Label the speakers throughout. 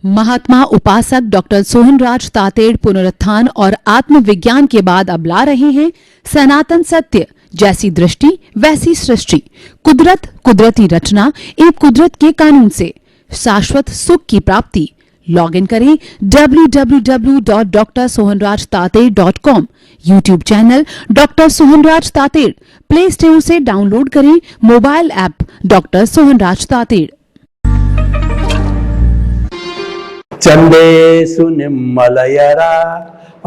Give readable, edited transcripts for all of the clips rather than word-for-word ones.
Speaker 1: महात्मा उपासक डॉक्टर सोहनराज तातेड़ पुनरुत्थान और आत्मविज्ञान के बाद अब ला रहे हैं सनातन सत्य, जैसी दृष्टि वैसी सृष्टि, कुदरत, कुदरती रचना एवं कुदरत के कानून से शाश्वत सुख की प्राप्ति। लॉगिन करें www.drsohanrajtated.com, YouTube channel doctor Sohanraj Tated, Play Store से डाउनलोड करें mobile app doctor Sohanraj Tated.
Speaker 2: चंदेषु निम्मलयरा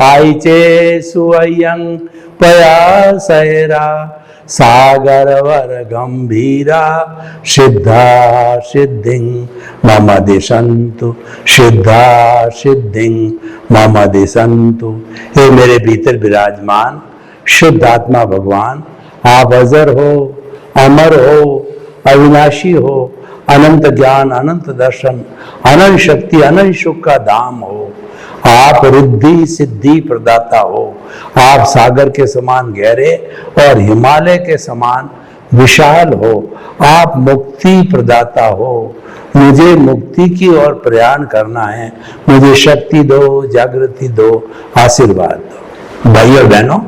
Speaker 2: आइचेषु अयं पयासैरा सागरवर गंभीरा सिद्धा सिद्धिं मम दिशन्तु, सिद्धा सिद्धिं मम दिशन्तु। हे मेरे भीतर विराजमान शुद्ध आत्मा भगवान, आप अजर हो, अमर हो, अविनाशी हो, अनंत ज्ञान, अनंत दर्शन, अनंत शक्ति, अनंत सुख का धाम हो। आप रिद्धि सिद्धि प्रदाता हो। आप सागर के समान गहरे और हिमालय के समान विशाल हो। आप मुक्ति प्रदाता हो। मुझे मुक्ति की ओर प्रयाण करना है। मुझे शक्ति दो, जागृति दो, आशीर्वाद दो। भाई और बहनों,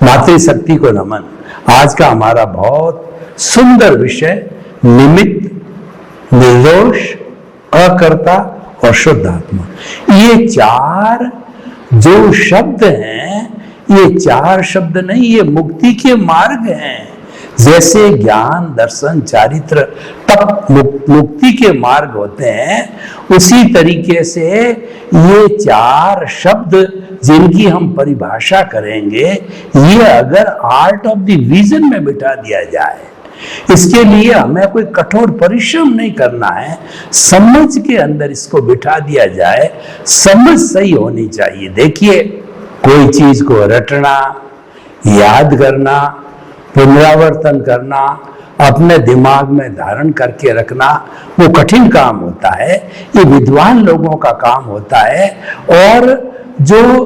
Speaker 2: मातृशक्ति को नमन। आज का हमारा बहुत सुंदर विषय निमित्त, निर्दोष, अकर्ता और शुद्ध आत्मा। ये चार जो शब्द हैं, ये चार शब्द नहीं, ये मुक्ति के मार्ग हैं। जैसे ज्ञान, दर्शन, चारित्र, तप मुक्ति के मार्ग होते हैं, उसी तरीके से ये चार शब्द जिनकी हम परिभाषा करेंगे, ये अगर आर्ट ऑफ द विजन में बिठा दिया जाए, इसके लिए हमें कोई कठोर परिश्रम नहीं करना है, समझ के अंदर इसको बिठा दिया जाए। समझ सही होनी चाहिए। देखिए, कोई चीज को रटना, याद करना, पुनरावर्तन करना, अपने दिमाग में धारण करके रखना, वो कठिन काम होता है। ये विद्वान लोगों का काम होता है। और जो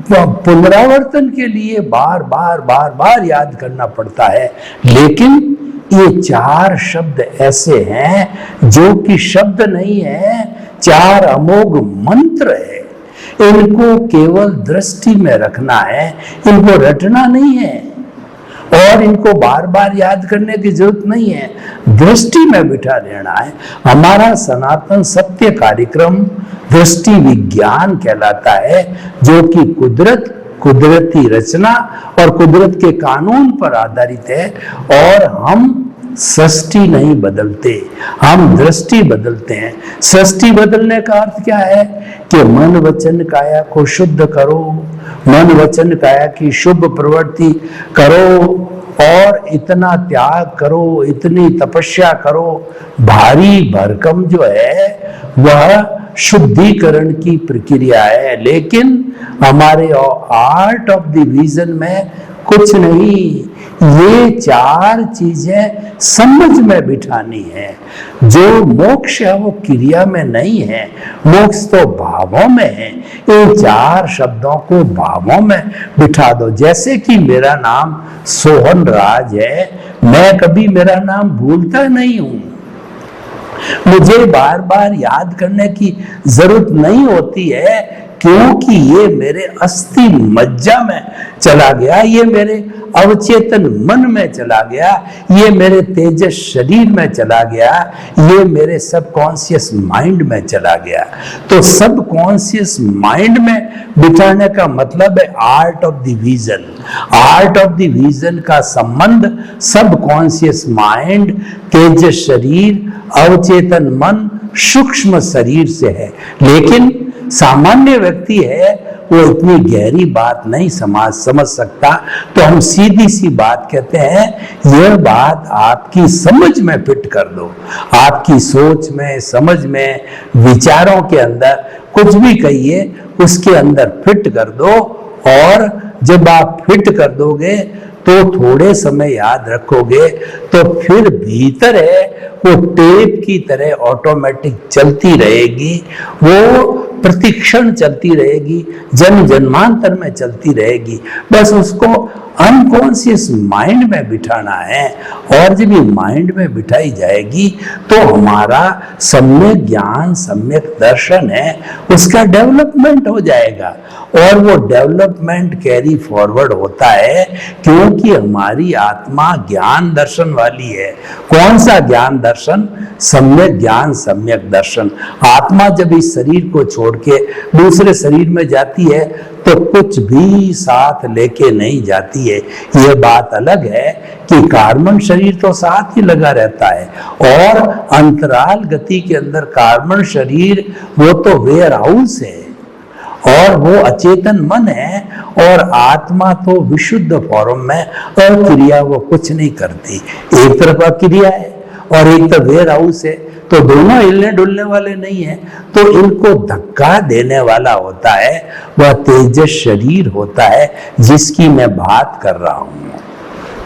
Speaker 2: पुनरावर्तन के लिए बार बार बार बार याद करना पड़ता है। लेकिन ये चार शब्द ऐसे हैं जो कि शब्द नहीं है, चार अमोघ मंत्र है। इनको केवल दृष्टि में रखना है, इनको रटना नहीं है और इनको बार बार याद करने की जरूरत नहीं है, दृष्टि में बिठा लेना है। हमारा सनातन सत्य कार्यक्रम दृष्टि विज्ञान कहलाता है, जो कि कुदरत, कुदरती रचना और कुदरत के कानून पर आधारित है। और हम सृष्टि नहीं बदलते, हम दृष्टि बदलते हैं। सृष्टि बदलने का अर्थ क्या है कि मन वचन काया को शुद्ध करो, मन वचन काया की शुभ प्रवृत्ति करो और इतना त्याग करो, इतनी तपस्या करो। भारी भरकम जो है वह शुद्धिकरण की प्रक्रिया है। लेकिन हमारे आर्ट ऑफ द विजन में कुछ नहीं, ये चार चीजें समझ में बिठानी है। जो मोक्ष है वो क्रिया में नहीं है, मोक्ष तो भावों में है। इन चार शब्दों को भावों में बिठा दो। जैसे कि मेरा नाम सोहन राज है, मैं कभी मेरा नाम भूलता नहीं हूं, मुझे बार बार याद करने की जरूरत नहीं होती है, क्योंकि ये मेरे अस्थि मज्जा में चला गया, ये मेरे अवचेतन मन में चला गया, ये मेरे तेजस शरीर में चला गया, ये मेरे सबकॉन्शियस माइंड में चला गया। तो सबकॉन्शियस माइंड में बिठाने का मतलब है art of the vision. Art of the vision का संबंध सबकॉन्शियस माइंड, तेजस शरीर, अवचेतन मन, सूक्ष्म शरीर से है। लेकिन सामान्य व्यक्ति है, वो इतनी गहरी बात नहीं समझ सकता। तो हम सीधी सी बात कहते हैं, यह बात आपकी समझ में फिट कर दो, आपकी सोच में, समझ में, विचारों के अंदर कुछ भी कहिए उसके अंदर फिट कर दो। और जब आप फिट कर दोगे तो थोड़े समय याद रखोगे, तो फिर भीतर है वो टेप की तरह ऑटोमेटिक चलती रहेगी, वो प्रतिक्षण चलती रहेगी, जन्म जन्मांतर में चलती रहेगी। बस उसको अनकॉन्शियस माइंड में बिठाना है। और जब ये माइंड में बिठाई जाएगी तो हमारा सम्यक ज्ञान, सम्यक दर्शन है, उसका डेवलपमेंट हो जाएगा। और वो डेवलपमेंट कैरी फॉरवर्ड होता है क्योंकि हमारी आत्मा ज्ञान दर्शन वाली है। कौन सा ज्ञान दर्शन? सम्यक ज्ञान, सम्यक दर्शन। आत्मा जब इस शरीर को छोड़ के दूसरे शरीर में जाती है तो कुछ भी साथ लेके नहीं जाती है। ये बात अलग है कि कार्बन शरीर तो साथ ही लगा रहता है और अंतराल गति के अंदर कार्बन शरीर वो तो वेयर हाउस है और वो अचेतन मन है, और आत्मा तो विशुद्ध फॉर्म में अक्रिया, वो कुछ नहीं करती। एक तरफ अक्रिया है और एक तरफ वेयर हाउस है, तो दोनों हिलने डुलने वाले नहीं है। तो इनको धक्का देने वाला होता है वह तेजस शरीर होता है जिसकी मैं बात कर रहा हूं।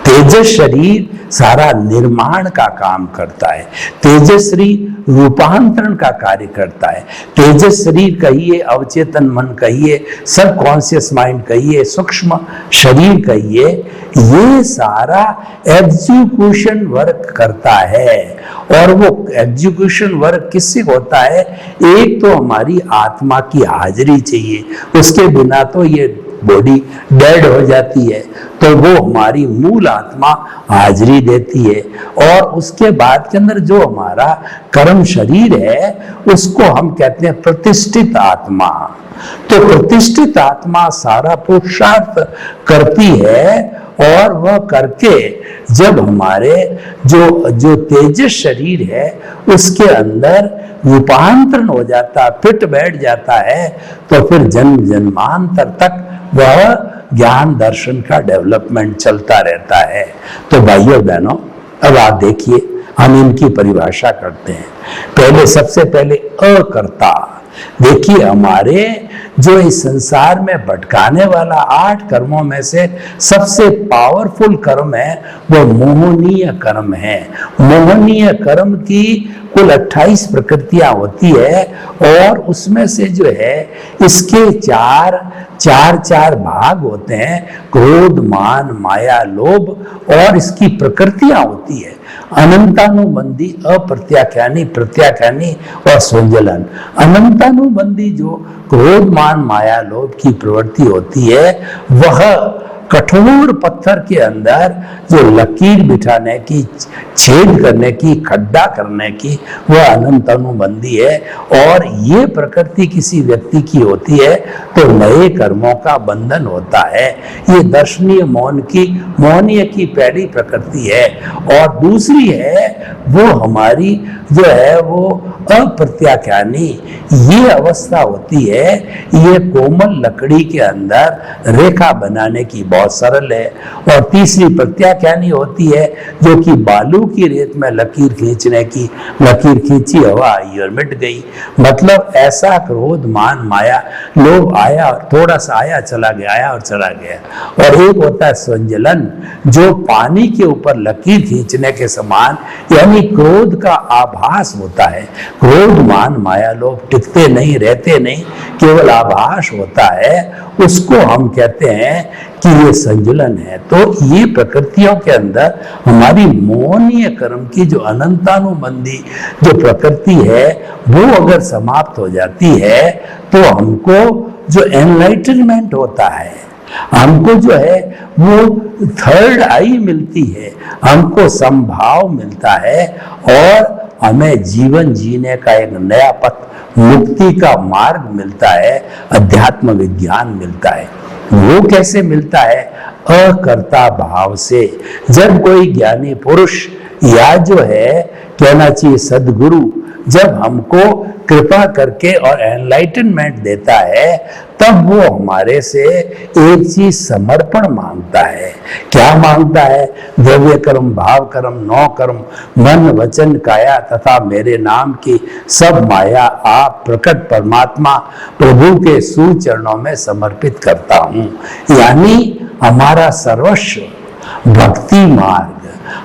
Speaker 2: तेजस शरीर सारा निर्माण का काम करता है। तेजस्वी रूपांतरण का कार्य करता है। तेजस शरीर कहिए, अवचेतन मन कहिए, सबकॉन्शियस माइंड कहिए, सूक्ष्म शरीर कहिए, ये सारा एग्जीक्यूशन वर्क करता है। और वो एग्जीक्यूशन वर्क किससे होता है? एक तो हमारी आत्मा की हाजिरी चाहिए, उसके बिना तो ये बॉडी डेड हो जाती है, तो वो हमारी मूल आत्मा हाजिरी देती है। और उसके बाद के अंदर जो हमारा कर्म शरीर है उसको हम कहते हैं प्रतिष्ठित आत्मा। तो प्रतिष्ठित आत्मा सारा पुरुषार्थ करती है और वह करके जब हमारे जो तेजस शरीर है उसके अंदर रूपांतरण हो जाता, फिट बैठ जाता है, तो फिर जन्म जन्मांतर तक वह ज्ञान दर्शन का डेवलपमेंट चलता रहता है। तो भाइयों बहनों, अब आप देखिए हम इनकी परिभाषा करते हैं। पहले, सबसे पहले अकर्ता। देखिए हमारे जो इस संसार में भटकाने वाला 8 कर्मों में से सबसे पावरफुल कर्म है वो मोहनीय कर्म है। मोहनीय कर्म की कुल 28 प्रकृतियां होती है और उसमें से जो है इसके चार भाग होते हैं, क्रोध, मान, माया, लोभ, और इसकी प्रकृतियां होती है अनंतानुबंधी, अप्रत्याख्यानी, प्रत्याख्यानी और संजलन। अनंतानुबंधी जो क्रोध, मान, माया, लोभ की प्रवृत्ति होती है वह कठोर पत्थर के अंदर जो लकीर बिठाने की, छेद करने की, खड्डा करने की, वह अनंत अनुबंधी है। और ये प्रकृति किसी व्यक्ति की होती है तो नए कर्मों का बंधन होता है। ये दर्शनीय मौनीय की पहली प्रकृति है। और दूसरी है वो हमारी जो है वो अप्रत्याख्यानी, ये अवस्था होती है। ये कोमल लकड़ी के अंदर रेखा बनाने की बहुत सरल है। और तीसरी प्रत्याख्यानी होती है जो कि बालू की रेत में लकीर खींचने की, लकीर खींची, हवा आई और मिट गई। मतलब ऐसा क्रोध, मान, माया, लोभ आया और थोड़ा सा आया चला गया, आया और चला गया। और एक होता है संजलन, जो पानी के ऊपर लकीर खींचने के समान, यानी क्रोध का आभास होता है। क्रोध, मान, माया, लोभ टिकते नहीं, रहते नहीं, केवल आभास होता है, उसको हम कहते हैं कि ये संजुलन है। तो ये प्रकृतियों के अंदर हमारी मोहनीय कर्म की जो अनंतानुबंधी जो प्रकृति है वो अगर समाप्त हो जाती है तो हमको जो एनलाइटनमेंट होता है, हमको जो है वो थर्ड आई मिलती है, हमको संभाव मिलता है और हमें जीवन जीने का एक नया पथ, मुक्ति का मार्ग मिलता है, अध्यात्म विज्ञान मिलता है। वो कैसे मिलता है? अकर्ता भाव से। जब कोई ज्ञानी पुरुष या जो है कहना चाहिए सदगुरु जब हमको कृपा करके और एनलाइटनमेंट देता है तब वो हमारे से एक चीज समर्पण मांगता है। क्या मांगता है? द्रव्य कर्म, भाव कर्म, 9 कर्म, मन, वचन, काया तथा मेरे नाम की सब माया आप प्रकट परमात्मा प्रभु के सुचरणों में समर्पित करता हूं। यानी हमारा सर्वस्व भक्ति मार्ग,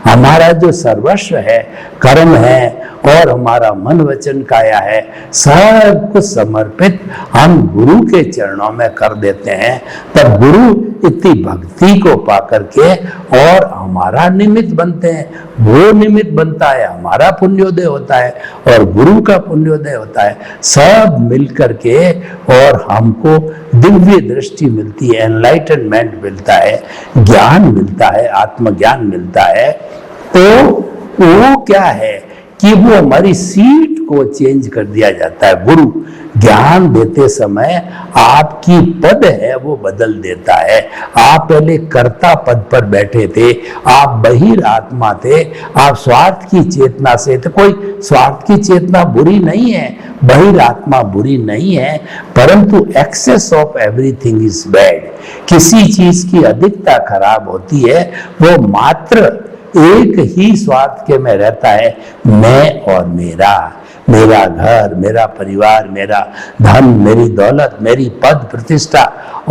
Speaker 2: हमारा जो सर्वस्व है कर्म है और हमारा मन वचन काया है, सब कुछ समर्पित हम गुरु के चरणों में कर देते हैं, तब गुरु इतनी भक्ति को पा करके और हमारा निमित्त बनते हैं। वो निमित्त बनता है, हमारा पुण्योदय होता है और गुरु का पुण्योदय होता है, सब मिल करके और हमको दिव्य दृष्टि मिलती है, एनलाइटनमेंट मिलता है, ज्ञान मिलता है, आत्मज्ञान मिलता है। तो वो क्या है कि वो हमारी सीट को चेंज कर दिया जाता है। गुरु ज्ञान देते समय आपकी पद है वो बदल देता है। आप पहले कर्ता पद पर बैठे थे, आप बहिर आत्मा थे, आप स्वार्थ की चेतना से थे। कोई स्वार्थ की चेतना बुरी नहीं है, बहिर आत्मा बुरी नहीं है, परंतु excess of everything is bad. किसी चीज की अधिकता खराब होती है, वो मात्र एक ही स्वार्थ के में रहता है, मैं और मेरा, मेरा घर, मेरा परिवार, मेरा धन, मेरी दौलत, मेरी पद प्रतिष्ठा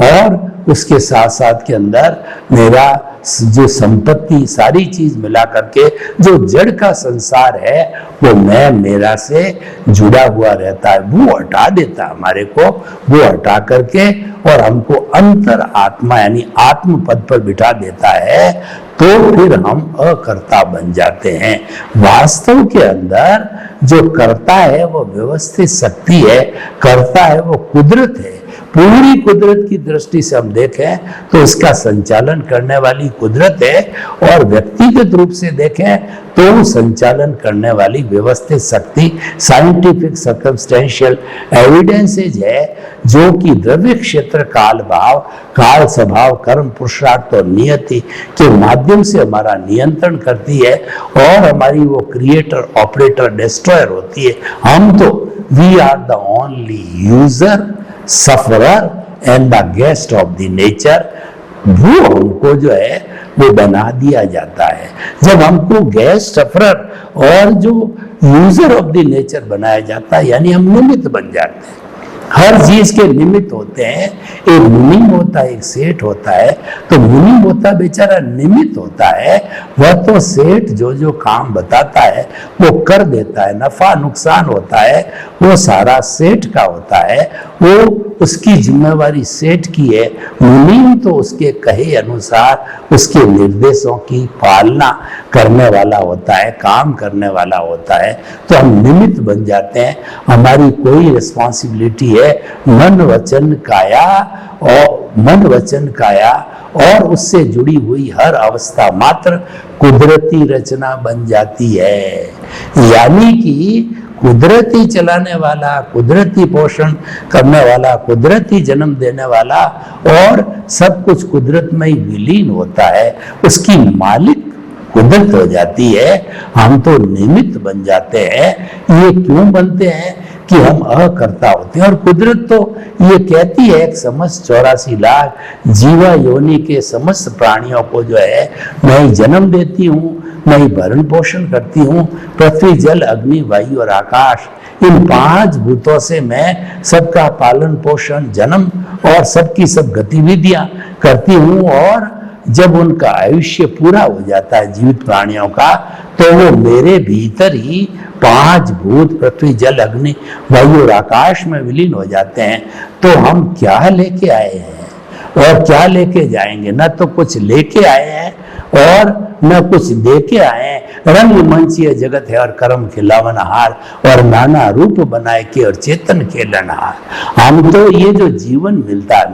Speaker 2: और उसके साथ साथ के अंदर मेरा जो संपत्ति, सारी चीज मिला करके जो जड़ का संसार है वो मैं मेरा से जुड़ा हुआ रहता है। वो हटा देता हमारे को, वो हटा करके और हमको अंतर आत्मा यानी आत्म पद पर बिठा देता है, तो फिर हम अकर्ता बन जाते हैं। वास्तव के अंदर जो करता है वो व्यवस्थित शक्ति है, करता है वो कुदरत है। पूरी कुदरत की दृष्टि से हम देखें तो इसका संचालन करने वाली कुदरत है, और व्यक्तिगत रूप से देखें तो संचालन करने वाली व्यवस्थित शक्ति साइंटिफिक सर्कमस्टेंशियल एविडेंसेज है, जो कि द्रव्य क्षेत्र काल भाव, काल स्वभाव, कर्म, पुरुषार्थ और नियति के माध्यम से हमारा नियंत्रण करती है और हमारी वो क्रिएटर, ऑपरेटर, डिस्ट्रॉयर होती है। हम तो we are the only user, sufferer and the guest of the nature. वो हमको जो है वो बना दिया जाता है। जब हमको गेस्ट, सफरर और जो यूजर ऑफ द नेचर बनाया जाता है, यानी हम निमित्त बन जाते हैं। हर चीज के निमित्त होते हैं। एक मुनि होता है, एक सेठ होता है। तो मुनि होता बेचारा निमित्त होता है, वह तो सेठ जो जो काम बताता है वो कर देता है। नफा नुकसान होता है वो सारा सेठ का होता है, वो उसकी जिम्मेवारी सेठ की है। मुनि तो उसके कहे अनुसार उसके निर्देशों की पालना करने वाला होता है, काम करने वाला होता है। तो हम निमित्त बन जाते हैं। हमारी कोई रिस्पॉन्सिबिलिटी है मन वचन काया, और मन वचन काया और उससे जुड़ी हुई हर अवस्था मात्र कुदरती रचना बन जाती है। यानी कि कुदरती चलाने वाला, कुदरती पोषण करने वाला, कुदरती जन्म देने वाला और सब कुछ कुदरत में ही विलीन होता है। उसकी मालिक कुदरत हो जाती है, हम तो निमित्त बन जाते हैं। ये क्यों बनते हैं कि हम अकर्ता होते हैं। और कुदरत तो ये कहती है एक समस्त 84 लाख जीवा योनि के समस्त प्राणियों को जो है मैं ही जन्म देती हूँ, मैं ही भरण पोषण करती हूँ। पृथ्वी, जल, अग्नि, वायु और आकाश, इन 5 भूतों से मैं सबका पालन पोषण, जन्म और सबकी सब गतिविधियां करती हूँ। और जब उनका आयुष्य पूरा हो जाता है जीवित प्राणियों का, तो वो मेरे भीतर ही 5 भूत पृथ्वी, जल, अग्नि, वायु और आकाश में विलीन हो जाते हैं। तो हम क्या लेके आए हैं और क्या लेके जाएंगे? न तो कुछ लेके आए हैं और न कुछ दे के आए हैं। रंग मंचिय जगत है और कर्म खिलावन हार, और नाना रूप बनाए के और चेतन खेलन हार। हम तो ये जो जीवन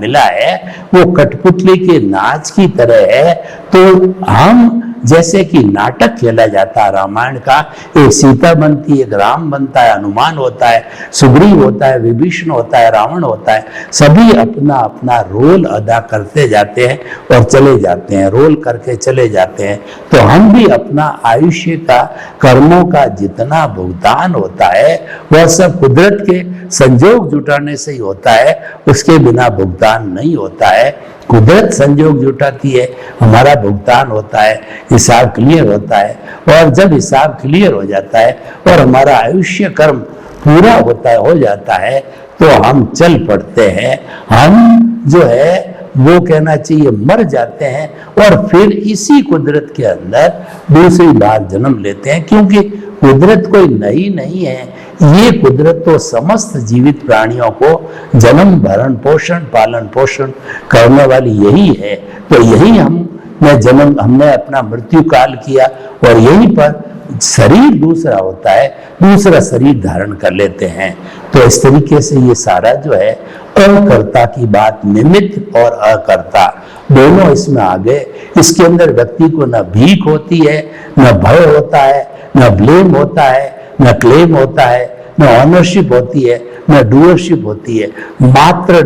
Speaker 2: मिला है वो कठपुतली के नाच की तरह है। तो हम जैसे कि नाटक खेला जाता है रामायण का, एक सीता बनती है, एक राम बनता है, हनुमान होता है, सुग्रीव होता है, विभीषण होता है, रावण होता है। सभी अपना अपना रोल अदा करते जाते हैं और चले जाते हैं, रोल करके चले जाते हैं। तो हम भी अपना आयुष्य का, कर्मों का जितना भुगतान होता है वह सब कुदरत के संजोग जुटाने से ही होता है, उसके बिना भुगतान नहीं होता है। कुदरत संजोग जुटाती है, हमारा भुगतान होता है, हिसाब क्लियर होता है। और जब हिसाब क्लियर हो जाता है और हमारा आयुष्य कर्म पूरा होता है, हो जाता है, तो हम चल पड़ते हैं। हम जो है वो कहना चाहिए मर जाते हैं और फिर इसी कुदरत के अंदर दूसरी बार जन्म लेते हैं, क्योंकि कुदरत कोई नई नहीं है। ये कुदरत तो समस्त जीवित प्राणियों को जन्म भरण पोषण पालन पोषण करने वाली यही है। तो यही हमने अपना मृत्यु काल किया और यहीं पर शरीर दूसरा होता है, दूसरा शरीर धारण कर लेते हैं। तो इस तरीके से ये सारा जो है अकर्ता की बात, निमित्त और अकर्ता दोनों इसमें आ गए। इसके अंदर व्यक्ति को न भीख होती है, न भय होता है, न ब्लेम होता है, न क्लेम होता है, न ऑनरशिप होती है, न डूअरशिप होती है। मात्र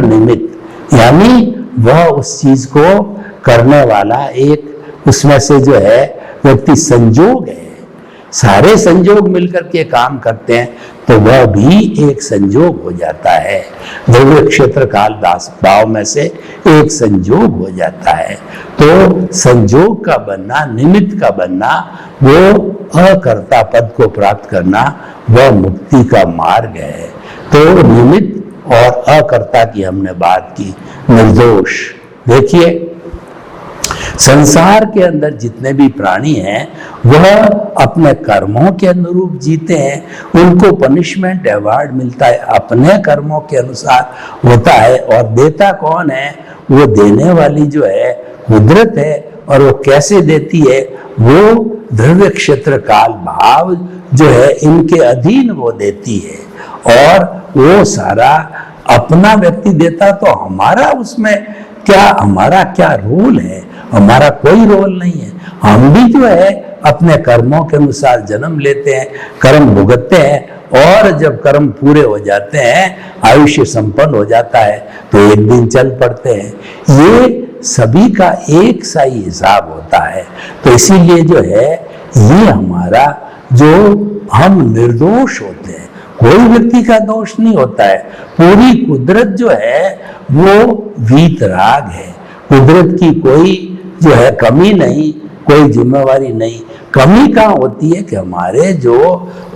Speaker 2: निमित्त यानी वह उस चीज को करने वाला एक, उसमें से जो है व्यक्ति संजोग है। सारे संजोग मिलकर के काम करते हैं तो वह भी एक संजोग हो जाता है। द्रव्य क्षेत्र काल दास भाव में से एक संजोग हो जाता है। तो संजोग का बनना, निमित्त का बनना, वो अकर्ता पद को प्राप्त करना, वह मुक्ति का मार्ग है। तो निमित्त और अकर्ता की हमने बात की। निर्दोष, देखिए संसार के अंदर जितने भी प्राणी हैं वह अपने कर्मों के अनुरूप जीते हैं। उनको पनिशमेंट अवार्ड मिलता है अपने कर्मों के अनुसार होता है। और देता कौन है? वो देने वाली जो है कुदरत है। और वो कैसे देती है? वो द्रव्य क्षेत्र काल भाव जो है इनके अधीन वो देती है। और वो सारा अपना व्यक्ति देता तो हमारा उसमें क्या, हमारा क्या रोल है? हमारा कोई रोल नहीं है। हम भी जो है अपने कर्मों के अनुसार जन्म लेते हैं, कर्म भुगतते हैं और जब कर्म पूरे हो जाते हैं, आयुष्य संपन्न हो जाता है तो एक दिन चल पड़ते हैं। ये सभी का एक सा ही हिसाब होता है। तो इसीलिए जो है ये हमारा जो हम निर्दोष होते हैं, कोई व्यक्ति का दोष नहीं होता है। पूरी कुदरत जो है वो वीतराग है। कुदरत की कोई जो है कमी नहीं, कोई जिम्मेवारी नहीं। कमी कहाँ होती है कि हमारे जो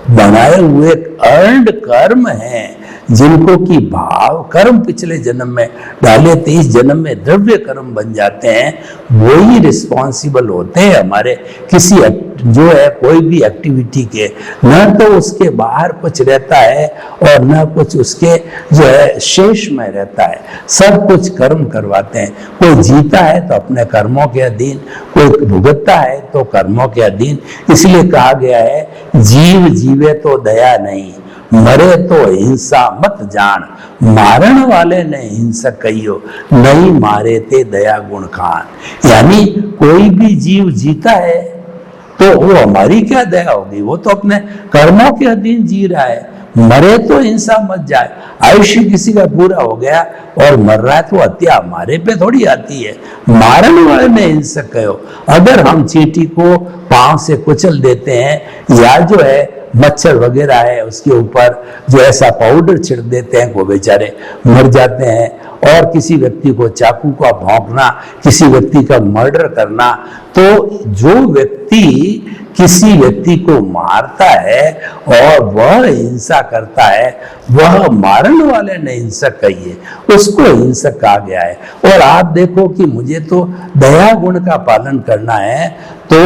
Speaker 2: बनाए हुए अर्न्ड कर्म हैं, जिनको की भाव कर्म पिछले जन्म में डाले थे, इस जन्म में द्रव्य कर्म बन जाते हैं, वही रिस्पॉन्सिबल होते हैं हमारे किसी जो है कोई भी एक्टिविटी के। न तो उसके बाहर कुछ रहता है और न कुछ उसके जो है शेष में रहता है। सब कुछ कर्म करवाते हैं। कोई जीता है तो अपने कर्मों के अधीन, कोई भुगतता है तो कर्मों के अधीन। इसलिए कहा गया है जीव जीवे तो दया नहीं, मरे तो हिंसा मत जान, मारण वाले ने हिंसक कहियो, नहीं मारे ते दया गुण खान। यानी कोई भी जीव जीता है तो वो हमारी क्या दया होगी? वो तो अपने कर्मों के अधीन जी रहा है। मरे तो हिंसा मत जाए। आयुष्य किसी का पूरा हो गया और मर रहा है तो हत्या हमारे पे थोड़ी आती है। मारने वाले ने हिंसक कहो। अगर हम चींटी को पांव से कुचल देते हैं या जो है मच्छर वगैरह है उसके ऊपर जो ऐसा पाउडर छिड़क देते हैं, वो बेचारे मर जाते हैं। और किसी व्यक्ति को चाकू का भौंकना, किसी व्यक्ति का मर्डर करना, तो जो व्यक्ति किसी व्यक्ति को मारता है और वह हिंसा करता है, वह मारने वाले ने हिंसक कहिए, उसको हिंसक कहा गया है। और आप देखो कि मुझे तो दया गुण का पालन करना है तो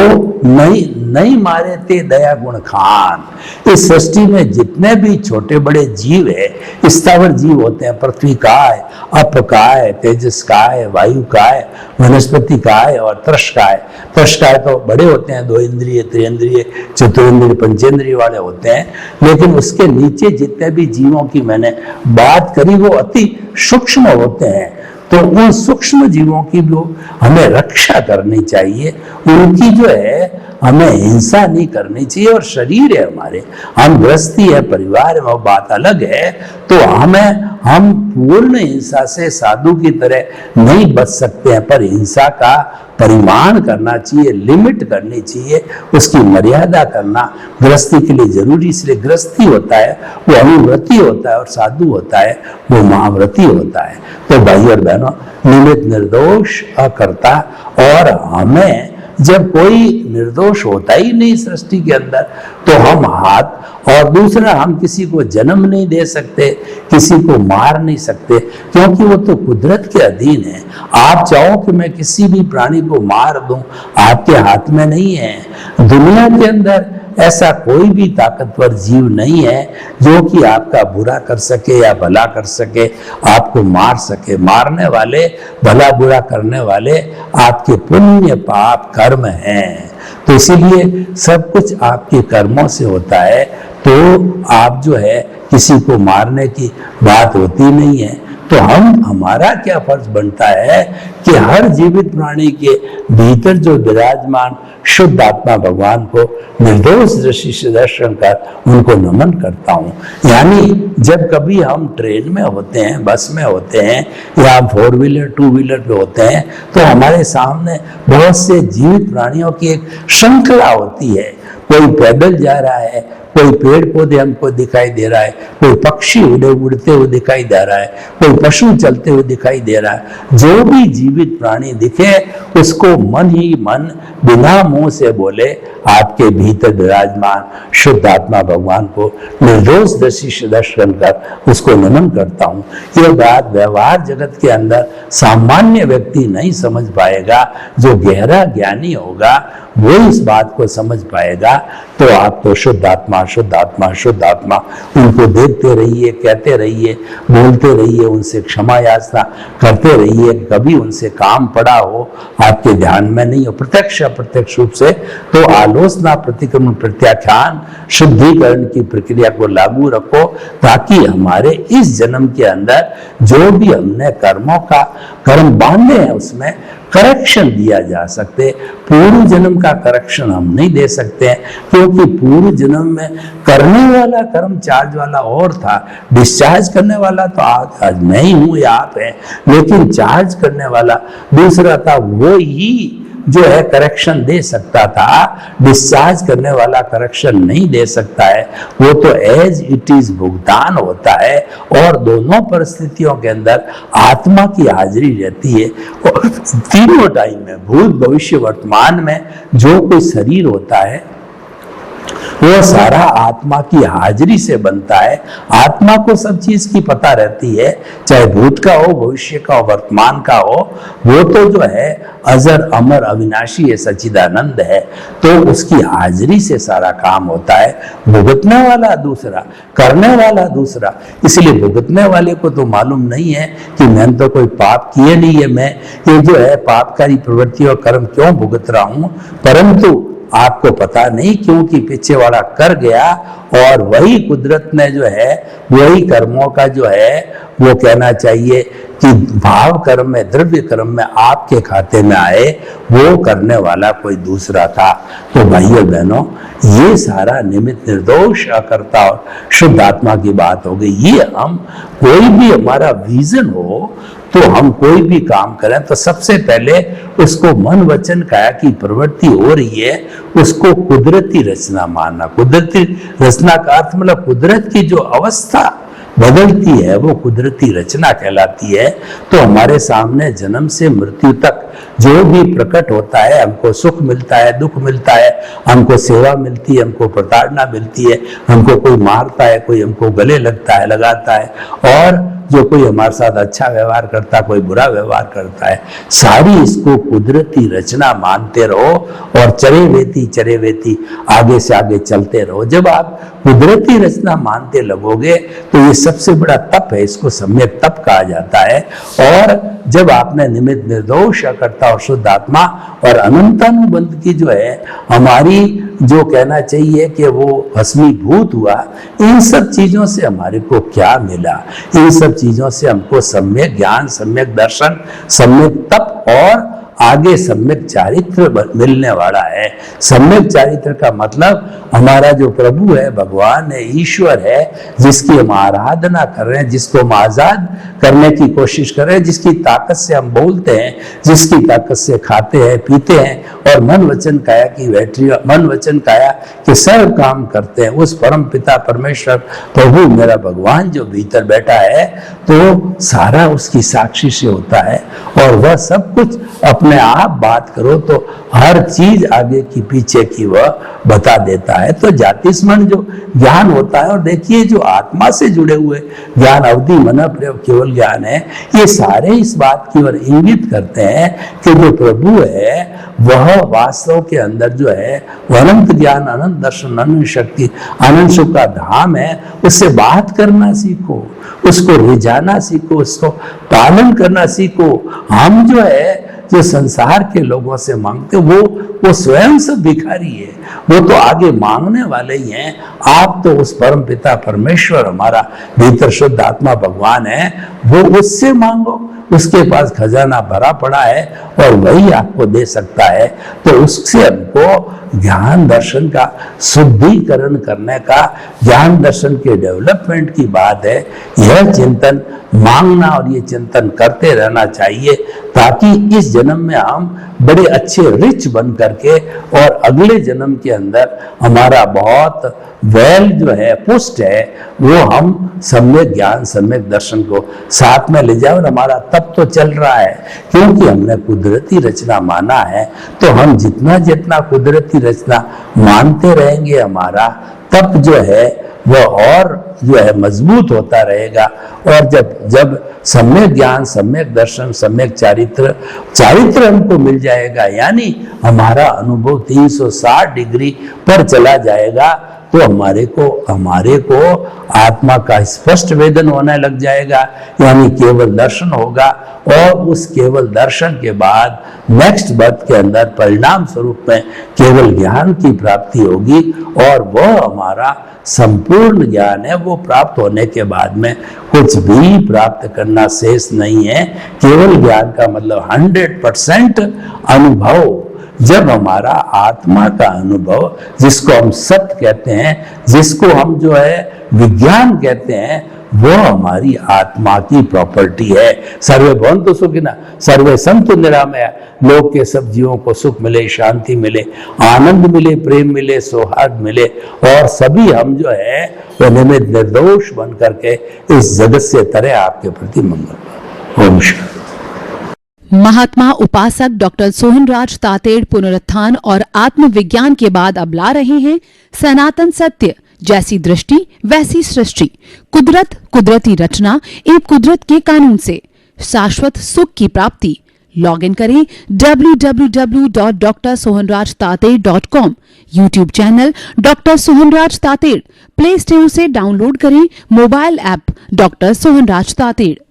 Speaker 2: नहीं मारे ते दया गुण खान। इस सृष्टि में जितने भी छोटे बड़े जीव है, स्थावर जीव होते हैं, पृथ्वी काय, अप काय, तेजस काय, वायु काय, वनस्पति काय और त्रश काय। त्रश काय तो बड़े होते हैं, 2 इंद्रिय, त्रिइंद्रिय, चतुरिंद्रिय, पंचेंद्रिय वाले होते हैं। लेकिन उसके नीचे जितने भी जीवों की मैंने बात करी वो अति सूक्ष्म होते हैं। तो उन सूक्ष्म जीवों की भी हमें रक्षा करनी चाहिए। उनकी जो है हमें हिंसा नहीं करनी चाहिए। और शरीर है हमारे, हम गृहस्थी है, परिवार है, वो बात अलग है। तो हम पूर्ण हिंसा से साधु की तरह नहीं बच सकते हैं, पर हिंसा का परिमाण करना चाहिए, लिमिट करनी चाहिए, उसकी मर्यादा करना गृहस्थी के लिए जरूरी। इसलिए गृहस्थी होता है वो अनुव्रती होता है और साधु होता है वो महाव्रती होता है। तो भाई और बहनों, निमित्त, निर्दोष, अकर्ता, और हमें जब कोई निर्दोष होता ही नहीं सृष्टि के अंदर, तो हम हाथ, और दूसरा हम किसी को जन्म नहीं दे सकते, किसी को मार नहीं सकते, क्योंकि वो तो कुदरत के अधीन है। आप चाहो कि मैं किसी भी प्राणी को मार दूं, आपके हाथ में नहीं है। दुनिया के अंदर ऐसा कोई भी ताकतवर जीव नहीं है जो कि आपका बुरा कर सके या भला कर सके, आपको मार सके। मारने वाले, भला बुरा करने वाले आपके पुण्य पाप कर्म हैं। तो इसीलिए सब कुछ आपके कर्मों से होता है। तो आप जो है किसी को मारने की बात होती नहीं है। तो हमारा क्या फर्ज बनता है कि हर जीवित प्राणी के भीतर जो विराजमान शुद्ध आत्मा भगवान को निर्दोष दृष्टि से दर्शन कर उनको नमन करता हूँ। यानी जब कभी हम ट्रेन में होते हैं, बस में होते हैं, या 4 व्हीलर 2 व्हीलर पे होते हैं, तो हमारे सामने बहुत से जीवित प्राणियों की एक श्रृंखला होती है। कोई पैदल जा रहा है, कोई पेड़ पौधे हमको दिखाई दे रहा है, कोई पक्षी उड़ते हुए दिखाई दे रहा है, कोई पशु चलते हुए दिखाई दे रहा है। जो भी जीवित प्राणी दिखे उसको मन ही मन बिना मुंह से बोले आपके भीतर विराजमान शुद्ध आत्मा भगवान को निर्दोष दृष्टि से दर्शन कर उसको नमन करता हूँ। ये बात व्यवहार जगत के अंदर सामान्य व्यक्ति नहीं समझ पाएगा। जो गहरा ज्ञानी होगा वो इस बात को समझ पाएगा। तो आप तो शुद्ध आत्मा शुद्ध आत्मा शुद्ध आत्मा उनको देखते रहिए, कहते रहिए, बोलते रहिए, उनसे क्षमा याचना करते रहिए। कभी उनसे काम पड़ा हो आपके ध्यान में नहीं हो, प्रत्यक्ष अप्रत्यक्ष रूप से, तो आलोचना प्रतिक्रमण प्रत्याख्यान शुद्धिकरण की प्रक्रिया को लागू रखो, ताकि हमारे इस जन्म के अंदर जो भी हमने कर्म बांधे हैं उसमें करेक्शन दिया जा सकते। पूर्व जन्म का करेक्शन हम नहीं दे सकते हैं, क्योंकि पूर्व जन्म में करने वाला कर्म चार्ज वाला और था, डिस्चार्ज करने वाला तो आज मैं ही हूं या आप हैं, लेकिन चार्ज करने वाला दूसरा था। वो ही जो है करेक्शन दे सकता था, डिस्चार्ज करने वाला करेक्शन नहीं दे सकता है। वो तो एज इट इज भुगतान होता है, और दोनों परिस्थितियों के अंदर आत्मा की हाजिरी रहती है। और तीनों टाइम में, भूत भविष्य वर्तमान में जो कोई शरीर होता है वो सारा आत्मा की हाजिरी से बनता है। आत्मा को सब चीज की पता रहती है, चाहे भूत का हो, भविष्य का हो, वर्तमान का हो। वो तो जो है अजर अमर अविनाशी है, सच्चिदानंद है। तो उसकी हाजिरी से सारा काम होता है। भुगतने वाला दूसरा, करने वाला दूसरा। इसलिए भुगतने वाले को तो मालूम नहीं है कि मैंने तो कोई पाप किए नहीं है, मैं ये जो है पापकारी प्रवृत्ति और कर्म क्यों भुगत रहा हूं। परंतु आपको पता नहीं, क्योंकि पीछे वाला कर गया, और वही कुदरत ने जो है वही कर्मों का जो है वो कहना चाहिए कि भाव कर्म में, द्रव्य कर्म में आपके खाते में आए, वो करने वाला कोई दूसरा था। तो भाइयों बहनों, ये सारा निमित्त निर्दोष अकर्ता और शुद्ध आत्मा की बात हो गई। ये हम कोई भी हमारा विजन हो, तो हम कोई भी काम करें तो सबसे पहले उसको मन वचन काया की प्रवृत्ति हो रही है, उसको कुदरती रचना मानना। कुदरती रचना का अर्थ मतलब कुदरत की जो अवस्था बदलती है वो कुदरती रचना कहलाती है। तो हमारे सामने जन्म से मृत्यु तक जो भी प्रकट होता है, हमको सुख मिलता है, दुख मिलता है, हमको सेवा मिलती है, हमको प्रताड़ना मिलती है, हमको कोई मारता है, कोई हमको गले लगता है, लगाता है, और जो कोई हमारे साथ अच्छा व्यवहार करता है, कोई बुरा व्यवहार करता है, सारी इसको कुदरती रचना मानते रहो और चरे वेती आगे से आगे चलते रहो। जब आप कुदरती रचना मानते लगोगे तो ये सबसे बड़ा तप है, इसको सम्यक तप कहा जाता है। और जब आपने निमित्त निर्दोष अकर्ता और शुद्ध आत्मा और अनंतानुबंध की जो है हमारी जो कहना चाहिए कि वो भस्मीभूत हुआ, इन सब चीजों से हमारे को क्या मिला? इन सब चीजों से हमको सम्यक ज्ञान, सम्यक दर्शन, सम्यक तप और आगे सम्यक चारित्र मिलने वाला है। सम्यक चारित्र का मतलब हमारा जो प्रभु है, भगवान है, ईश्वर है, जिसकी हम आराधना कर रहे हैं, जिसको हम आजाद करने की कोशिश कर रहे हैं, जिसकी ताकत से हम बोलते हैं, जिसकी ताकत से खाते हैं, पीते हैं, और मन वचन काया की बैटरी, मन वचन काया के सब काम करते हैं। उस परम पिता परमेश्वर प्रभु मेरा भगवान जो भीतर बैठा है, तो सारा उसकी साक्षी से होता है, और वह सब कुछ अपने अपने आप बात करो तो हर चीज आगे की पीछे की वह बता देता है। तो जाति स्मरण जो ज्ञान होता है, और देखिए जो आत्मा से जुड़े हुए ज्ञान, अवधि मन प्रयोग केवल ज्ञान है, ये सारे इस बात की ओर इंगित करते हैं कि जो प्रभु है वह वास्तव के अंदर जो है वह अनंत ज्ञान, अनंत दर्शन, अनंत शक्ति, अनंत सुख का धाम है। उससे बात करना सीखो, उसको रिझाना सीखो, उसको पालन करना सीखो। हम जो है जो संसार के लोगों से मांगते वो स्वयं से भिखारी है, वो तो आगे मांगने वाले ही हैं। आप तो उस परम पिता परमेश्वर, हमारा भीतर शुद्ध आत्मा भगवान है, वो उससे मांगो, उसके पास खजाना भरा पड़ा है और वही आपको दे सकता है। तो उससे हमको ज्ञान दर्शन का शुद्धिकरण करने का, ज्ञान दर्शन के डेवलपमेंट की बात है। यह चिंतन मांगना और ये चिंतन करते रहना चाहिए, ताकि इस जन्म में हम बड़े अच्छे रिच बन करके और अगले जन्म के अंदर हमारा बहुत वेल जो है, पुष्ट है, वो हम सम्यक ज्ञान, सम्यक दर्शन को साथ में ले जाए। और हमारा तप तो चल रहा है, क्योंकि हमने कुदरती रचना माना है। तो हम जितना जितना कुदरती रचना मानते रहेंगे, हमारा तप जो है वह और जो है मजबूत होता रहेगा। और जब सम्यक ज्ञान, सम्यक दर्शन, सम्यक चारित्र हमको मिल जाएगा, यानी हमारा अनुभव 360 डिग्री पर चला जाएगा, तो हमारे को आत्मा का स्पष्ट वेदन होने लग जाएगा, यानी केवल दर्शन होगा। और उस केवल दर्शन के बाद नेक्स्ट बर्थ के अंदर परिणाम स्वरूप में केवल ज्ञान की प्राप्ति होगी, और वह हमारा संपूर्ण ज्ञान है। वो प्राप्त होने के बाद में कुछ भी प्राप्त करना शेष नहीं है। केवल ज्ञान का मतलब 100% अनुभव। जब हमारा आत्मा का अनुभव, जिसको हम सत्य कहते हैं, जिसको हम जो है विज्ञान कहते हैं, वो हमारी आत्मा की प्रॉपर्टी है। सर्वे भवन्तु सुखिनः, सर्वे सन्तु निरामया। लोक के सब जीवों को सुख मिले, शांति मिले, आनंद मिले, प्रेम मिले, सौहार्द मिले, और सभी हम जो है वो निमित्त निर्दोष बन करके इस जगत से तरे आपके प्रति मंगल। ओम शांति।
Speaker 1: महात्मा उपासक डॉक्टर सोहनराज तातेड़ पुनरुत्थान और आत्मविज्ञान के बाद अब ला रहे हैं सनातन सत्य, जैसी दृष्टि वैसी सृष्टि, कुदरत, कुदरती रचना एवं कुदरत के कानून से शाश्वत सुख की प्राप्ति। लॉग इन करें www.drsohanrajtated.com, YouTube channel doctor Sohanraj Tated, Play Store से डाउनलोड करें mobile app doctor Sohanraj Tated.